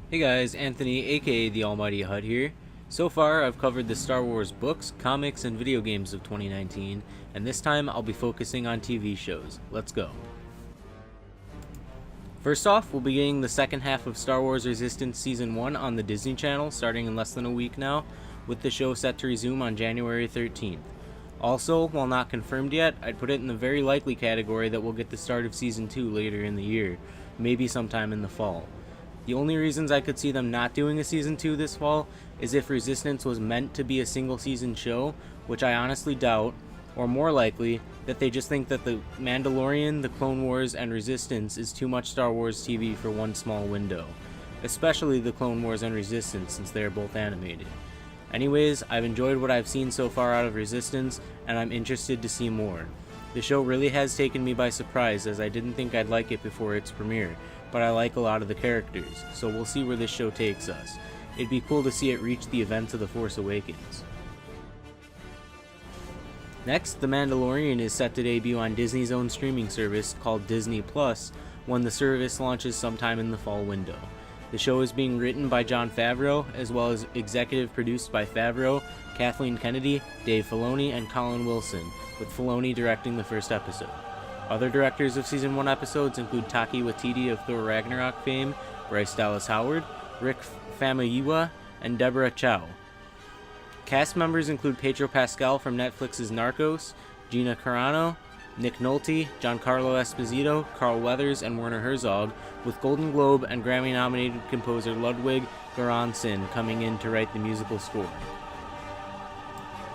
Hey guys, Anthony aka the Almighty Hut here. So far I've covered the Star Wars books, comics, and video games of 2019, and this time I'll be focusing on TV shows. Let's go. First off, we'll be getting the second half of Star Wars Resistance Season 1 on the Disney Channel starting in less than a week now, with the show set to resume on January 13th. Also, while not confirmed yet, I'd put it in the very likely category that we'll get the start of Season 2 later in the year, maybe sometime in the fall. The only reasons I could see them not doing a Season 2 this fall is if Resistance was meant to be a single season show, which I honestly doubt, or more likely, that they just think that The Mandalorian, The Clone Wars, and Resistance is too much Star Wars TV for one small window. Especially The Clone Wars and Resistance, since they are both animated. Anyways, I've enjoyed what I've seen so far out of Resistance, and I'm interested to see more. The show really has taken me by surprise, as I didn't think I'd like it before its premiere, but I like a lot of the characters, so we'll see where this show takes us. It'd be cool to see it reach the events of The Force Awakens. Next, The Mandalorian is set to debut on Disney's own streaming service called Disney Plus when the service launches sometime in the fall window. The show is being written by Jon Favreau, as well as executive produced by Favreau, Kathleen Kennedy, Dave Filoni, and Colin Wilson, with Filoni directing the first episode. Other directors of Season 1 episodes include Taika Waititi of Thor Ragnarok fame, Bryce Dallas Howard, Rick Famuyiwa, and Deborah Chow. Cast members include Pedro Pascal from Netflix's Narcos, Gina Carano, Nick Nolte, Giancarlo Esposito, Carl Weathers, and Werner Herzog, with Golden Globe and Grammy-nominated composer Ludwig Göransson coming in to write the musical score.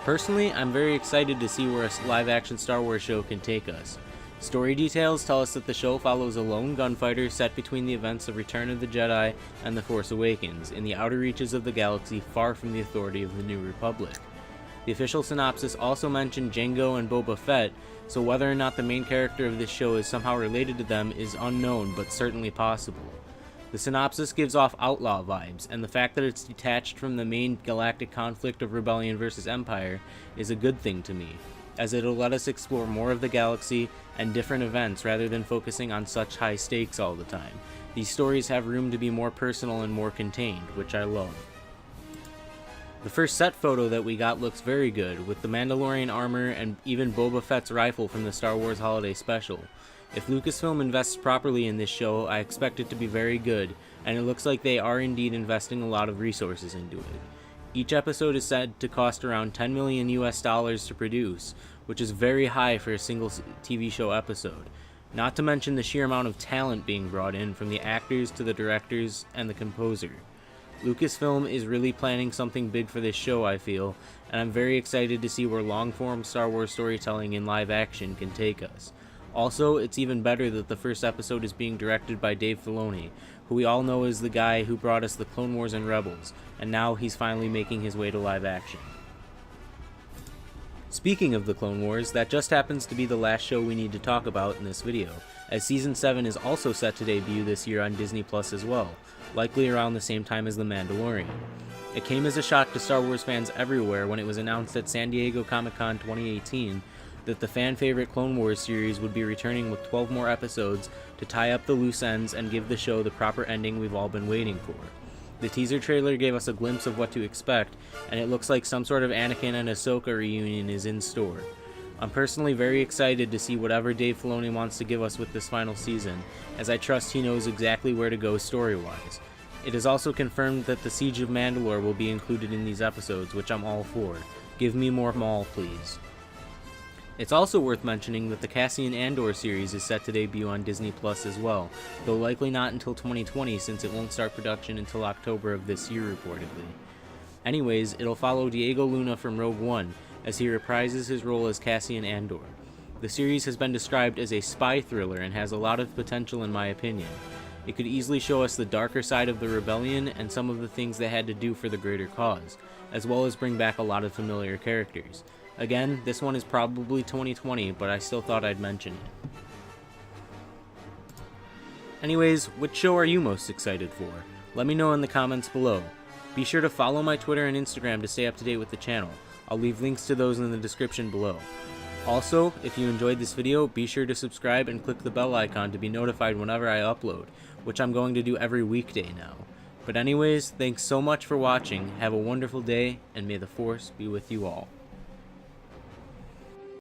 Personally, I'm very excited to see where a live-action Star Wars show can take us. Story details tell us that the show follows a lone gunfighter set between the events of Return of the Jedi and The Force Awakens, in the outer reaches of the galaxy far from the authority of the New Republic. The official synopsis also mentioned Jango and Boba Fett, so whether or not the main character of this show is somehow related to them is unknown, but certainly possible. The synopsis gives off outlaw vibes, and the fact that it's detached from the main galactic conflict of Rebellion versus Empire is a good thing to me, as it'll let us explore more of the galaxy and different events rather than focusing on such high stakes all the time. These stories have room to be more personal and more contained, which I love. The first set photo that we got looks very good, with the Mandalorian armor and even Boba Fett's rifle from the Star Wars Holiday Special. If Lucasfilm invests properly in this show, I expect it to be very good, and it looks like they are indeed investing a lot of resources into it. Each episode is said to cost around $10 million to produce, which is very high for a single TV show episode. Not to mention the sheer amount of talent being brought in, from the actors to the directors and the composer. Lucasfilm is really planning something big for this show, I feel, and I'm very excited to see where long-form Star Wars storytelling in live action can take us. Also, it's even better that the first episode is being directed by Dave Filoni, who we all know is the guy who brought us the Clone Wars and Rebels, and now he's finally making his way to live action. Speaking of the Clone Wars, that just happens to be the last show we need to talk about in this video, as Season 7 is also set to debut this year on Disney Plus as well, likely around the same time as The Mandalorian. It came as a shock to Star Wars fans everywhere when it was announced at San Diego Comic-Con 2018 that the fan-favorite Clone Wars series would be returning with 12 more episodes to tie up the loose ends and give the show the proper ending we've all been waiting for. The teaser trailer gave us a glimpse of what to expect, and it looks like some sort of Anakin and Ahsoka reunion is in store. I'm personally very excited to see whatever Dave Filoni wants to give us with this final season, as I trust he knows exactly where to go story-wise. It is also confirmed that the Siege of Mandalore will be included in these episodes, which I'm all for. Give me more Maul, please. It's also worth mentioning that the Cassian Andor series is set to debut on Disney Plus as well, though likely not until 2020 since it won't start production until October of this year reportedly. Anyways, it'll follow Diego Luna from Rogue One, as he reprises his role as Cassian Andor. The series has been described as a spy thriller and has a lot of potential in my opinion. It could easily show us the darker side of the rebellion and some of the things they had to do for the greater cause, as well as bring back a lot of familiar characters. Again, this one is probably 2020, but I still thought I'd mention it. Anyways, which show are you most excited for? Let me know in the comments below. Be sure to follow my Twitter and Instagram to stay up to date with the channel. I'll leave links to those in the description below. Also, if you enjoyed this video, be sure to subscribe and click the bell icon to be notified whenever I upload, which I'm going to do every weekday now. But anyways, thanks so much for watching, have a wonderful day, and may the Force be with you all.